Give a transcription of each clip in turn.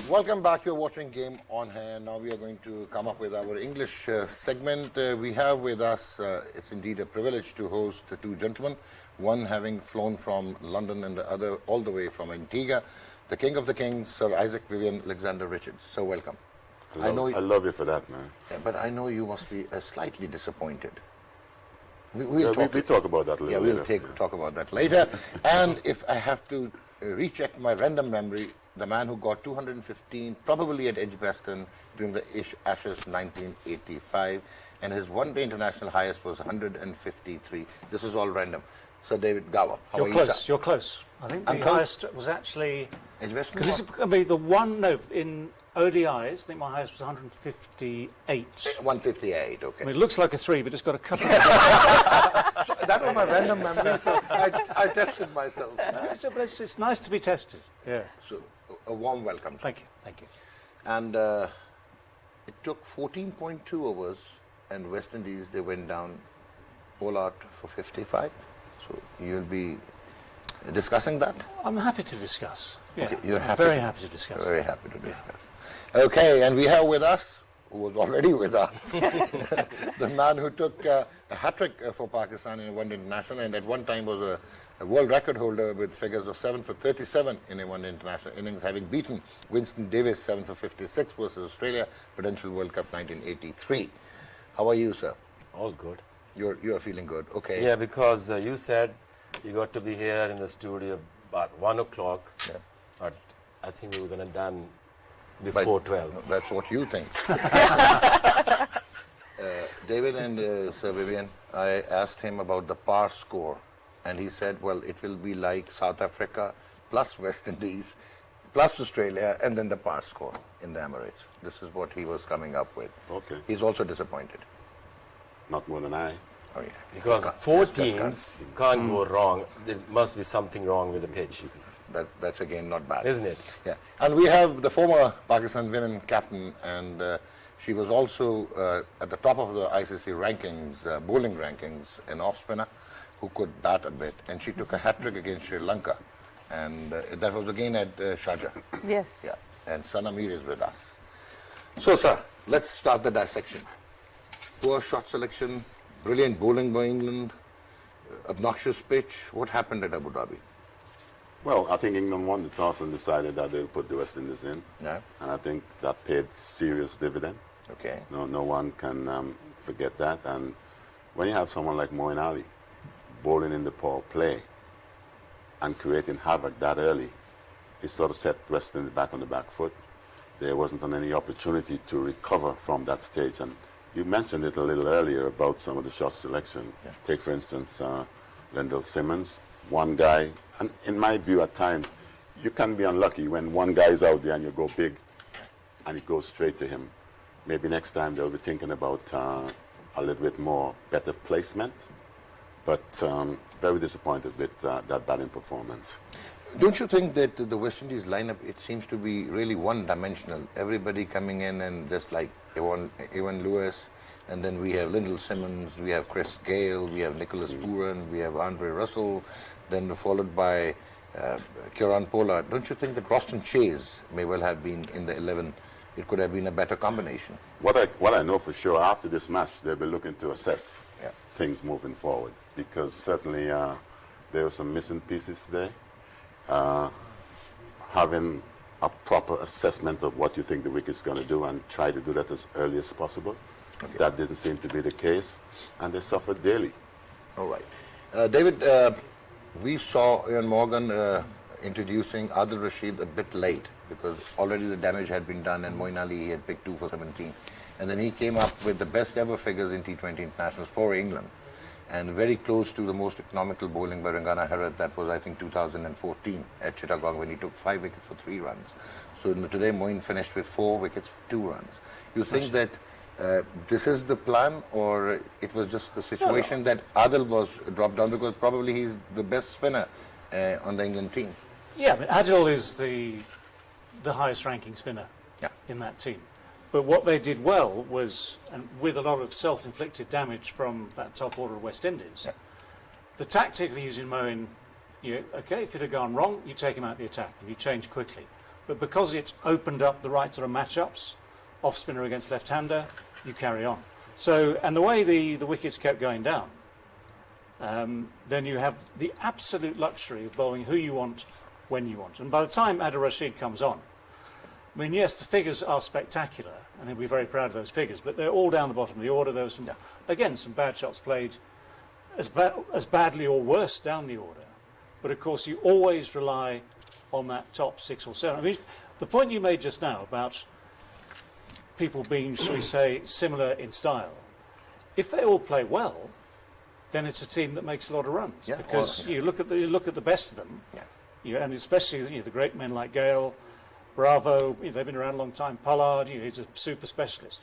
Welcome back. You're watching Game On Here. Now we are going to come up with our English segment. We have with us, it's indeed a privilege to host two gentlemen, one having flown from London and the other all the way from Antigua, the King of the Kings, Sir Isaac Vivian Alexander Richards. So welcome. I love you for that, man. Yeah, but I know you must be slightly disappointed. We'll talk about that later. Yeah, we'll talk about that later. And if I have to recheck my random memory, the man who got 215, probably at Edgbaston during the Ashes 1985, and his one-day international highest was 153. This is all random. Sir David Gower, how are you, sir? You're close. I think the highest was actually... Edgbaston? Because this is going to be the one, no, in ODIs, I think my highest was 158. 158, okay. I mean, it looks like a 3, but it's got a couple of... So that was my random memory, so I tested myself. It's nice to be tested. Yeah. So, a warm welcome. Thank you, thank you. And it took 14.2 overs, and West Indies, they went down all out for 55. So you'll be discussing that? I'm happy to discuss. Yeah. Okay, you're happy. Very happy to discuss. Very happy to discuss. Yeah. Okay, and we have with us, who was already with us, the man who took a hat-trick for Pakistan in a one-day international, and at one time was a world record holder with figures of 7 for 37 in a one-day international innings, having beaten Winston Davis 7 for 56 versus Australia, Prudential World Cup 1983. How are you, sir? All good. You're feeling good, okay. Yeah, because you said you got to be here in the studio about 1 o'clock, but I think we were going to done before 12. That's what you think. David and Sir Vivian, I asked him about the par score, and he said, well, it will be like South Africa plus West Indies plus Australia, and then the par score in the Emirates. This is what he was coming up with. Okay. He's also disappointed. Not more than I. Oh, yeah. Because 4 teams can't go wrong. There must be something wrong with the pitch. That's again not bad. Isn't it? Yeah. And we have the former Pakistan women captain, and she was also at the top of the ICC rankings, bowling rankings, an off-spinner who could bat a bit. And she took a hat-trick against Sri Lanka. And that was again at Sharjah. Yes. Yeah. And Sana Mir is with us. So, sir, let's start the dissection. Poor shot selection, brilliant bowling by England, obnoxious pitch. What happened at Abu Dhabi? Well, I think England won the toss and decided that they'll put the West Indies in. Yeah. And I think that paid serious dividend. Okay. No one can forget that. And when you have someone like Moeen Ali bowling in the power play and creating havoc that early, it sort of set West Indies back on the back foot. There wasn't any opportunity to recover from that stage. And you mentioned it a little earlier about some of the shot selection. Yeah. Take, for instance, Lendl Simmons, one guy. And in my view, at times, you can be unlucky when one guy is out there and you go big and it goes straight to him. Maybe next time they'll be thinking about a little bit more better placement. But very disappointed with that batting performance. Don't you think that the West Indies lineup, it seems to be really one-dimensional? Everybody coming in and just like Evan Lewis, and then we have Lendl Simmons, we have Chris Gale, we have Nicholas Pooran, we have Andre Russell, then followed by Kieran Pollard. Don't you think that Roston Chase may well have been in the 11? It could have been a better combination. What I know for sure, after this match, they'll be looking to assess things moving forward, because certainly there were some missing pieces today. Having a proper assessment of what you think the wicket's going to do and try to do that as early as possible. Okay. That didn't seem to be the case, and they suffered daily. All right. David, we saw Ian Morgan introducing Adil Rashid a bit late because already the damage had been done, and Moeen Ali had picked 2 for 17. And then he came up with the best ever figures in T20 internationals for England, and very close to the most economical bowling by Rangana Herath. That was, I think, 2014 at Chittagong when he took 5 wickets for 3 runs. So today Moeen finished with 4 wickets for 2 runs. You think that this is the plan, or it was just the situation that Adil was dropped down because probably he's the best spinner on the England team? Yeah, I mean, Adil is the highest ranking spinner in that team. But what they did well was, and with a lot of self-inflicted damage from that top order of West Indies, the tactic of using Moeen, okay, if it had gone wrong, you take him out of the attack and you change quickly. But because it opened up the right sort of matchups, off spinner against left-hander, you carry on. So, and the way the wickets kept going down, then you have the absolute luxury of bowling who you want, when you want. And by the time Adil Rashid comes on, I mean, yes, the figures are spectacular, and he'll be very proud of those figures, but they're all down the bottom of the order. There was some, again, some bad shots played as badly or worse down the order. But of course, you always rely on that top 6 or 7. I mean, the point you made just now about people being, shall we say, similar in style, if they all play well, then it's a team that makes a lot of runs. Yeah, because you look at the best of them, Yeah. and especially the great men like Gale, Bravo, they've been around a long time. Pollard, he's a super specialist.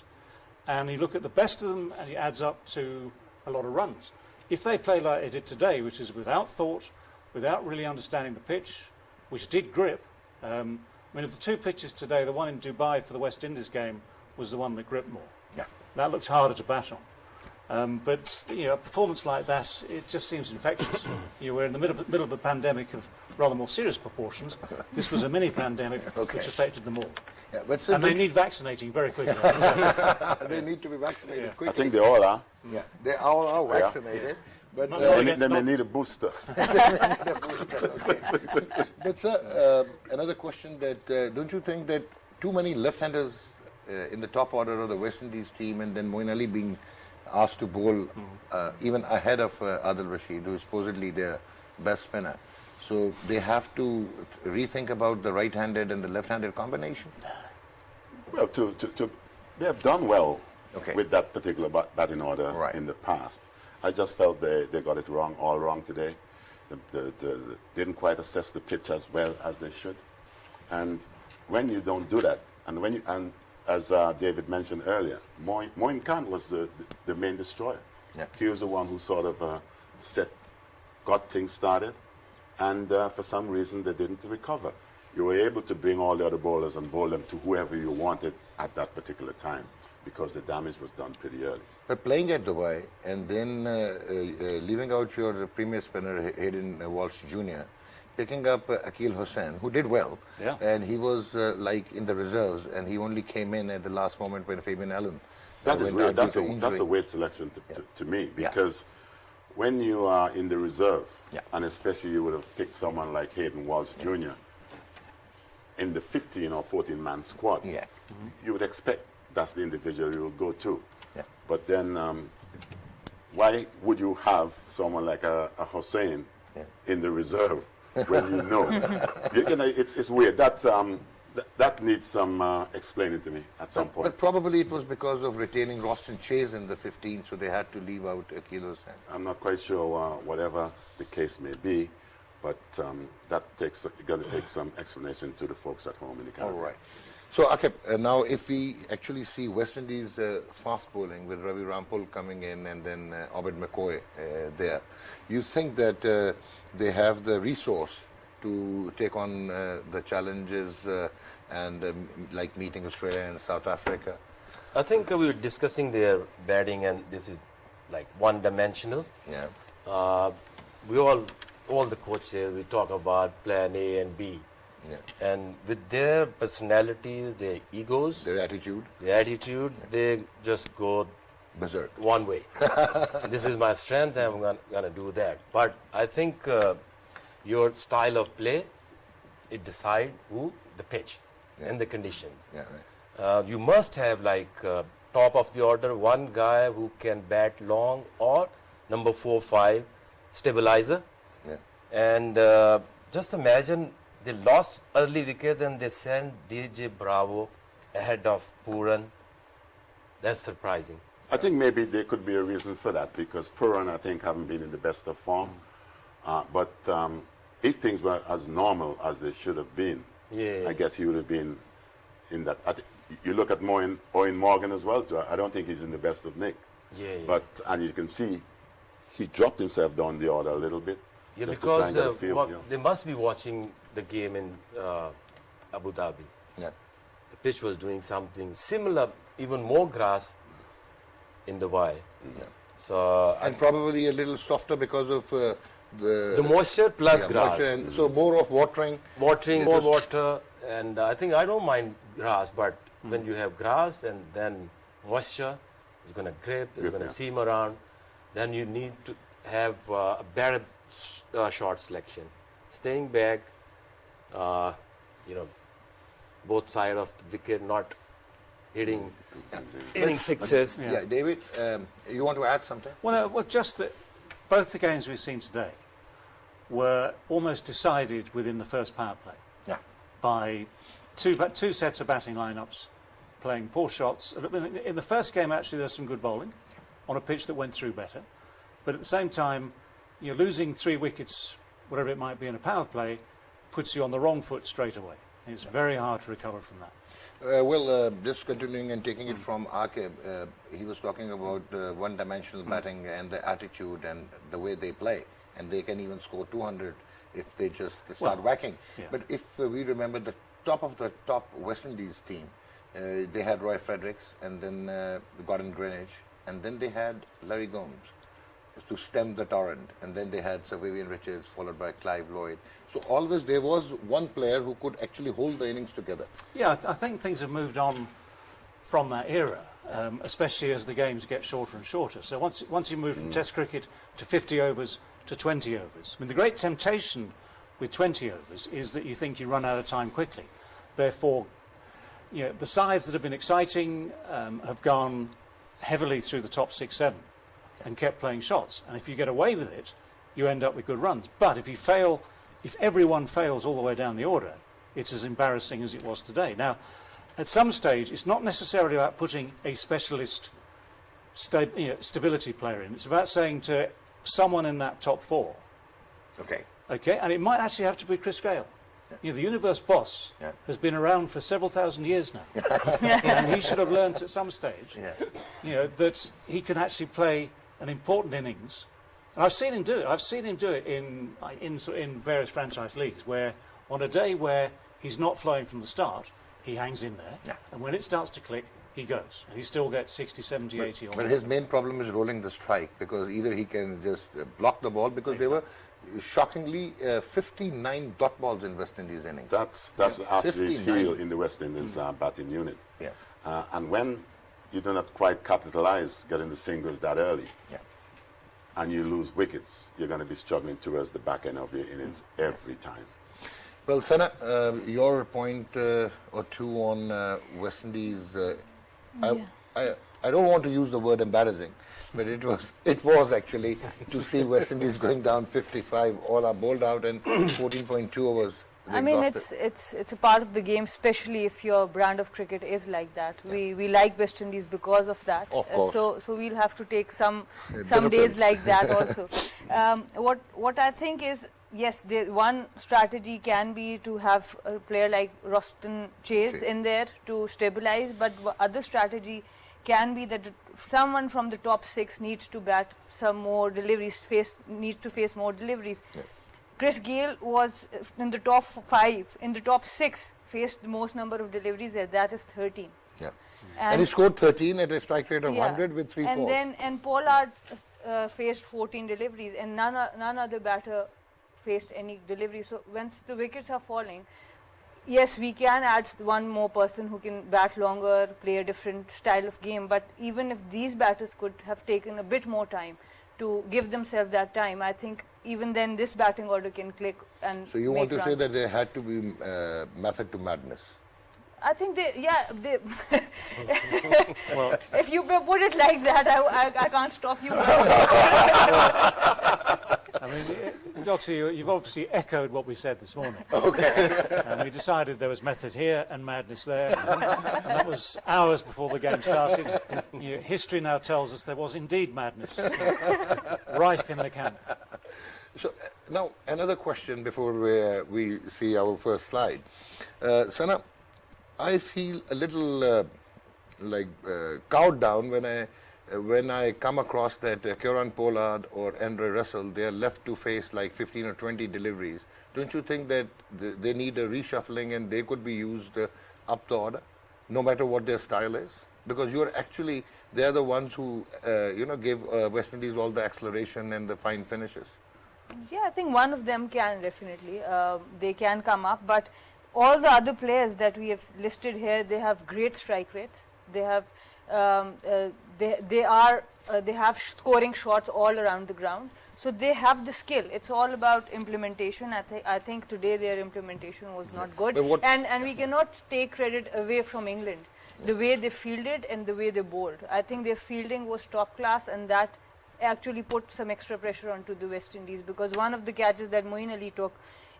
And you look at the best of them, and it adds up to a lot of runs. If they play like they did today, which is without thought, without really understanding the pitch, which did grip. I mean, of the two pitches today, the one in Dubai for the West Indies game was the one that gripped more. Yeah. That looked harder to bat on. But a performance like that, it just seems infectious. We're in the middle of a pandemic of rather more serious proportions. This was a mini pandemic which affected them all. Yeah, but and they need vaccinating very quickly. they need to be vaccinated I quickly. think they all are. Yeah, they all are vaccinated. But They may need a booster. okay. But sir, another question that don't you think that too many left-handers in the top order of the West Indies team, and then Moeen Ali being asked to bowl even ahead of Adil Rashid, who is supposedly their best spinner, so they have to rethink about the right-handed and the left-handed combination? Well, they have done well with that particular batting order in the past. I just felt they got it wrong, all wrong today. They didn't quite assess the pitch as well as they should. And when you don't do that, and as David mentioned earlier, Moeen Khan was the main destroyer. Yeah. He was the one who sort of got things started, and for some reason they didn't recover. You were able to bring all the other bowlers and bowl them to whoever you wanted at that particular time, because the damage was done pretty early. But playing at Dubai and then leaving out your premier spinner Hayden Walsh Jr., picking up Aaqib Hussain, who did well, and he was like in the reserves, and he only came in at the last moment when Fabian Allen That is went weird. out due to That's a injury. weird selection to me, because when you are in the reserve, and especially you would have picked someone like Hayden Walsh Jr. in the 15 or 14-man squad, you would expect that's the individual you will go to. Yeah. But then why would you have someone like a Hussain in the reserve when you know? It's weird. That needs some explaining to me at some point. But probably it was because of retaining Roston Chase in the 15, so they had to leave out Aaqib Hussain. I'm not quite sure whatever the case may be, but that's going to take some explanation to the folks at home in the Caribbean. All right. So, Aaqib, now if we actually see West Indies fast bowling with Ravi Rampal coming in and then Obed McCoy there, you think that they have the resource to take on the challenges and like meeting Australia and South Africa? I think we were discussing their batting, and this is like one-dimensional. Yeah. We all the coaches, we talk about plan A and B. Yeah. And with their personalities, their egos, Their attitude? they just go Berserk. one way. This is my strength, I'm going to do that. But I think your style of play, it decide the pitch and the conditions. Yeah, right. You must have like top of the order, one guy who can bat long, or number 4, 5, stabilizer. Yeah. And just imagine they lost early wickets and they sent DJ Bravo ahead of Puran. That's surprising. I think maybe there could be a reason for that, because Puran, I think, haven't been in the best of form. But if things were as normal as they should have been, I guess he would have been in that. You look at Owen Morgan as well, too. I don't think he's in the best of nick. But, and you can see, he dropped himself down the order a little bit. Yeah, just to try because and get a feel, they must be watching the game in Abu Dhabi. Yeah. The pitch was doing something similar, even more grass in Dubai. Yeah. So And probably a little softer because of the moisture plus grass. moisture, and so more of watering. More water, And I think I don't mind grass, but when you have grass and then moisture, it's going to grip, it's going to seam around, then you need to have a better shot selection. Staying back, both sides of the wicket, not hitting sixes. Yeah, David, you want to add something? Well, just that both the games we've seen today were almost decided within the first power play. Yeah. By two sets of batting lineups playing poor shots. In the first game, actually, there was some good bowling on a pitch that went through better. But at the same time, you're losing 3 wickets, whatever it might be in a power play, puts you on the wrong foot straight away. And it's very hard to recover from that. Just continuing and taking it from Aaqib, he was talking about the one-dimensional batting and the attitude and the way they play. And they can even score 200 if they just start whacking. Yeah. But if we remember the top of the top West Indies team, they had Roy Fredericks and then Gordon Greenwich, and then they had Larry Gomes to stem the torrent, and then they had Sir Vivian Richards followed by Clive Lloyd. So always there was one player who could actually hold the innings together. Yeah, I think things have moved on from that era, especially as the games get shorter and shorter. So once you move from Test cricket to 50 overs to 20 overs, I mean, the great temptation with 20 overs is that you think you run out of time quickly. Therefore, the sides that have been exciting have gone heavily through the top 6, 7 and kept playing shots. And if you get away with it, you end up with good runs. But if everyone fails all the way down the order, it's as embarrassing as it was today. Now, at some stage, it's not necessarily about putting a specialist stability player in. It's about saying to someone in that top 4, okay, and it might actually have to be Chris Gale. The universe boss has been around for several thousand years now. And he should have learnt at some stage that he can actually play an important innings. And I've seen him do it. I've seen him do it in various franchise leagues, where on a day where he's not flowing from the start, he hangs in there. Yeah. And when it starts to click, he goes. And he still gets 60, 70, 80. But his main problem is rolling the strike, because either he can just block the ball, because there were shockingly 59 dot balls in West Indies innings. That's actually his 59. heel in the West Indies batting unit. Yeah. And when you do not quite capitalize getting the singles that early, and you lose wickets, you're going to be struggling towards the back end of your innings every time. Well, Sana, your point or two on West Indies. I don't want to use the word embarrassing, but it was actually to see West Indies going down 55, all are bowled out, and 14.2 overs. I mean, it's a part of the game, especially if your brand of cricket is like that. We like West Indies because of that. Of course. So we'll have to take some days like that also. What I think is, yes, one strategy can be to have a player like Roston Chase in there to stabilize, but other strategy can be that someone from the top 6 needs to bat some more deliveries, needs to face more deliveries. Yeah. Chris Gale was in the top 5, in the top 6, faced the most number of deliveries, that is 13. Yeah. And he scored 13 at a strike rate of 100 with 3 fours. And Pollard faced 14 deliveries, and none other batter faced any deliveries. So once the wickets are falling, yes, we can add one more person who can bat longer, play a different style of game, but even if these batters could have taken a bit more time to give themselves that time, I think even then this batting order can click and So you want to make say runs. that there had to be method to madness? I think they if you put it like that, I can't stop you. I mean, Doctor, you've obviously echoed what we said this morning. Okay. And we decided there was method here and madness there. And that was hours before the game started. History now tells us there was indeed madness rife in the camp. So now another question before we see our first slide. Sana, I feel a little cowed down when I come across that Kieran Pollard or Andre Russell. They are left to face like 15 or 20 deliveries. Don't you think that they need a reshuffling and they could be used up the order, no matter what their style is? Because they are the ones who give West Indies all the acceleration and the fine finishes. Yeah, I think one of them can definitely. They can come up, but all the other players that we have listed here, they have great strike rates. They have they have scoring shots all around the ground. So they have the skill. It's all about implementation. I think today their implementation was not good, and we cannot take credit away from England. The way they fielded and the way they bowled, I think their fielding was top class, and that actually put some extra pressure onto the West Indies, because one of the catches that Moeen Ali took,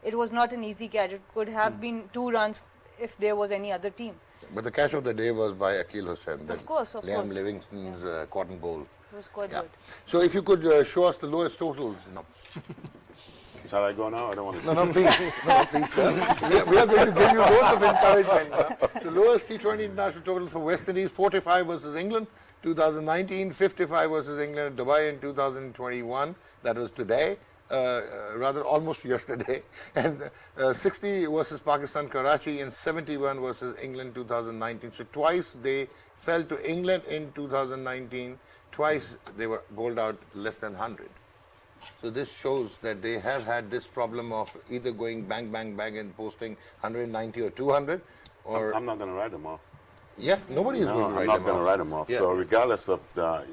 it was not an easy catch. It could have been 2 runs if there was any other team. But the catch of the day was by Aaqib Hussain. Of course. Liam Livingston's cotton bowl. It was quite good. So if you could show us the lowest totals. No. Shall I go now? I don't want to. No, please. No, please, sir. We are going to give you loads of encouragement. The lowest T20 international total for West Indies, 45 versus England, 2019, 55 versus England, Dubai in 2021. That was today. Rather almost yesterday, and 60 versus Pakistan, Karachi, and 71 versus England 2019. So twice they fell to England in 2019, twice they were bowled out less than 100. So this shows that they have had this problem of either going bang, bang, bang and posting 190 or 200, or... I'm not going to write them off. Yeah, nobody is going to write them off. I'm not going to write them off. Yeah. So regardless of the...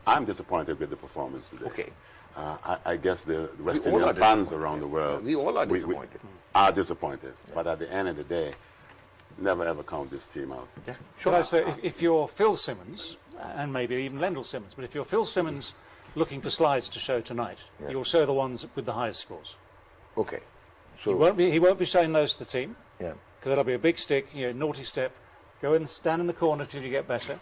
I'm disappointed with the performance today. Okay. I guess the West Indian fans around the world... We all are disappointed. Are disappointed. Yeah. But at the end of the day, never ever count this team out. Yeah. Should I say, if you're Phil Simmons, and maybe even Lendl Simmons, but if you're Phil Simmons looking for slides to show tonight, you'll show the ones with the highest scores. Okay. So he won't be showing those to the team. Yeah. Because that'll be a big stick, naughty step. Go and stand in the corner till you get better.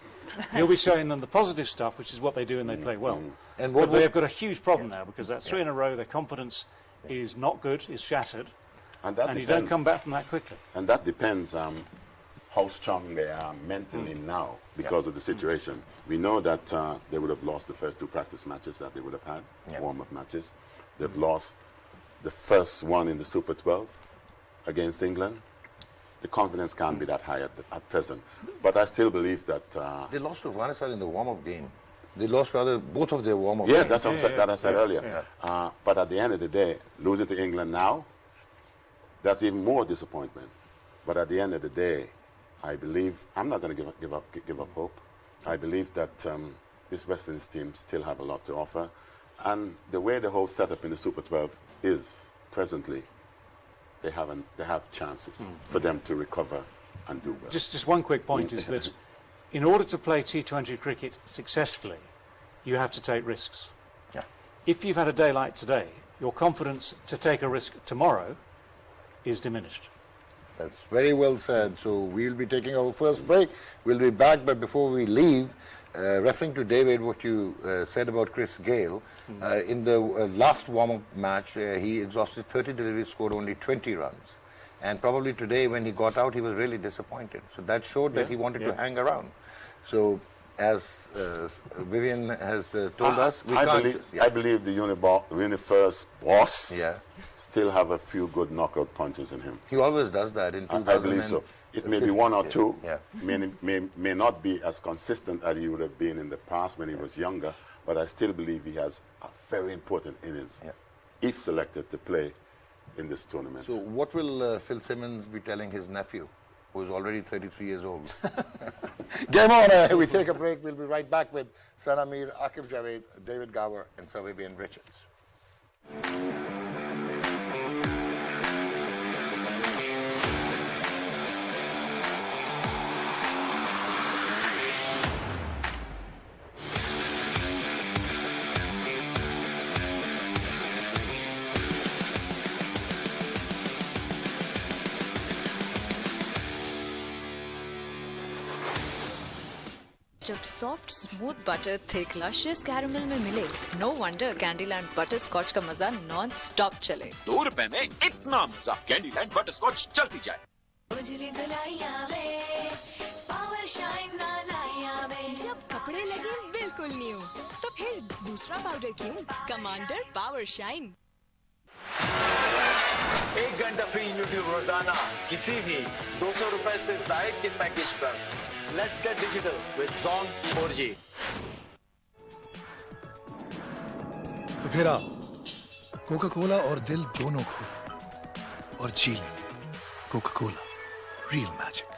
You'll be showing them the positive stuff, which is what they do and they play well. And but they've got a huge problem now, because that's 3 in a row. Their confidence is not good, is shattered, and you don't come back from that quickly. And that depends how strong they are mentally now because of the situation. We know that they would have lost the first 2 practice matches that they would have had, warm-up matches. They've lost the first one in the Super 12 against England. The confidence can't be that high at present. But I still believe that... they lost to Afghanistan in the warm-up game. They lost rather both of their warm-up games. That's what I said earlier. Yeah. But at the end of the day, losing to England now, that's even more disappointment. But at the end of the day, I believe... I'm not going to give up hope. I believe that this West Indies team still have a lot to offer. And the way the whole setup in the Super 12 is presently, they have chances for them to recover and do well. Just one quick point is that in order to play T20 cricket successfully, you have to take risks. Yeah. If you've had a day like today, your confidence to take a risk tomorrow is diminished. That's very well said. So we'll be taking our first break. We'll be back, but before we leave, referring to David, what you said about Chris Gayle, in the last warm-up match, he exhausted 30 deliveries, scored only 20 runs. And probably today, when he got out, he was really disappointed. So that showed that he wanted to hang around. So as Vivian has told us, I believe the Universe boss still have a few good knockout punches in him. He always does that. In I believe so. It may be 1 or 2. May not be as consistent as he would have been in the past when he was younger, but I still believe he has a very important innings if selected to play in this tournament. So what will Phil Simmons be telling his nephew, who is already 33 years old? Game on. We take a break. We'll be right back with Sana Mir, Aaqib Javed, David Gower, and Sir Vivian Richards. जब soft smooth butter thick luscious caramel में मिले, no wonder Candyland butterscotch का मजा non stop चले। ₹2 में इतना मजा, Candyland butter scotch चलती जाए। जब कपड़े लगे बिल्कुल न्यू, तो फिर दूसरा पाउडर क्यों? Commander power shine. 1 घंटा फ्री यूट्यूब रोजाना किसी भी ₹200 से जायद के पैकेज पर। Let's get digital with Zong 4G. तो फिर आओ, कोका कोला और दिल दोनों खो और जी लें। Coca-Cola, real magic.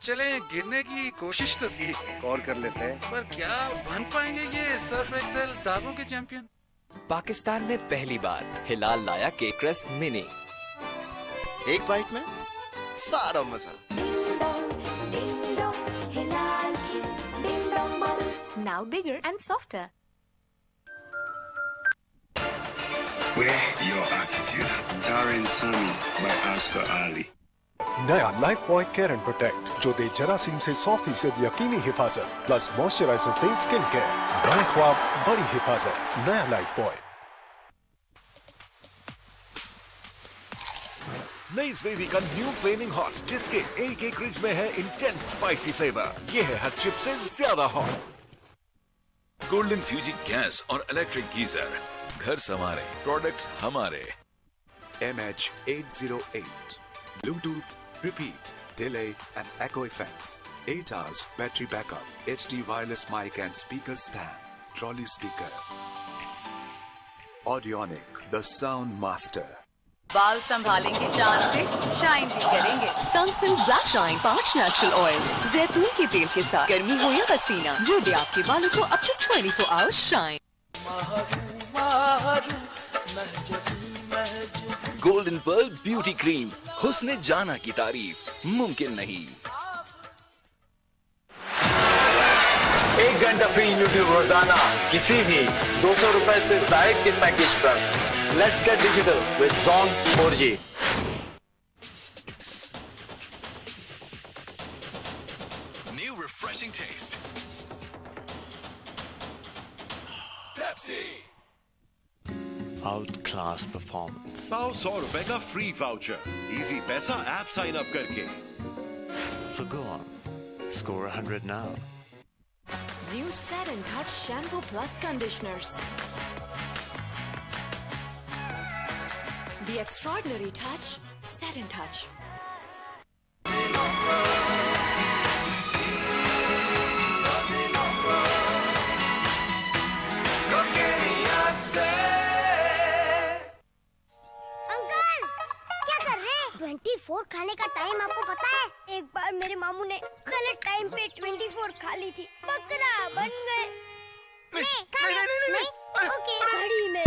चले गिरने की कोशिश तो की और कर लेते हैं। पर क्या बन पाएंगे ये सर्फ एक्सेल दागों के चैंपियन? पाकिस्तान में पहली बार हिलाल लाया केक रस मिनी। एक बाइट में सारा मजा। Now bigger and softer. Wear your attitude. Darren Sami by Azhar Ali. नया life boy care and protect जो दे जरासीम से 100% यकीनी हिफाजत प्लस मॉइस्चराइजर्स दे स्किन केयर। बड़े ख्वाब, बड़ी हिफाजत। नया लाइफ बॉय। नई स्वेवी का न्यू फ्लेमिंग हॉट जिसके एक एक रिज में है इंटेंस स्पाइसी फ्लेवर। ये है हर चिप से ज्यादा हॉट। गोल्डन फ्यूजी गैस और इलेक्ट्रिक गीजर, घर संवारे, प्रोडक्ट्स हमारे। MH808 Bluetooth, repeat, delay and echo effects. 8 hours battery backup. HD wireless mic and speaker stand. Trolley speaker. Audionic, the sound master. बाल संभालेंगे जान से, शाइन भी करेंगे। Sunsilk black shine 5 natural oils, जैतून के तेल के साथ गर्मी हो या पसीना, ये दे आपके बालों को up to 24 hours shine. Golden pearl beauty cream, हुस्न जाना की तारीफ मुमकिन नहीं। 1 घंटा फ्री यूट्यूब रोजाना किसी भी 200 रुपए से जायद के पैकेज पर। Let's get digital with Zone 4G। New refreshing taste. Pepsi. Outclass performance. पाओ 100 रुपए का फ्री वाउचर इजी पैसा ऐप साइन अप करके। So go on, score 100 now. New Set and Touch Shampoo Plus Conditioners. The extraordinary touch, Set and Touch. Uncle क्या कर रहे हैं? 24 खाने का टाइम आपको पता है? एक बार मेरे मामू ने गलत टाइम पे 24 खा ली थी, बकरा बन गए। नहीं, ओके, घड़ी में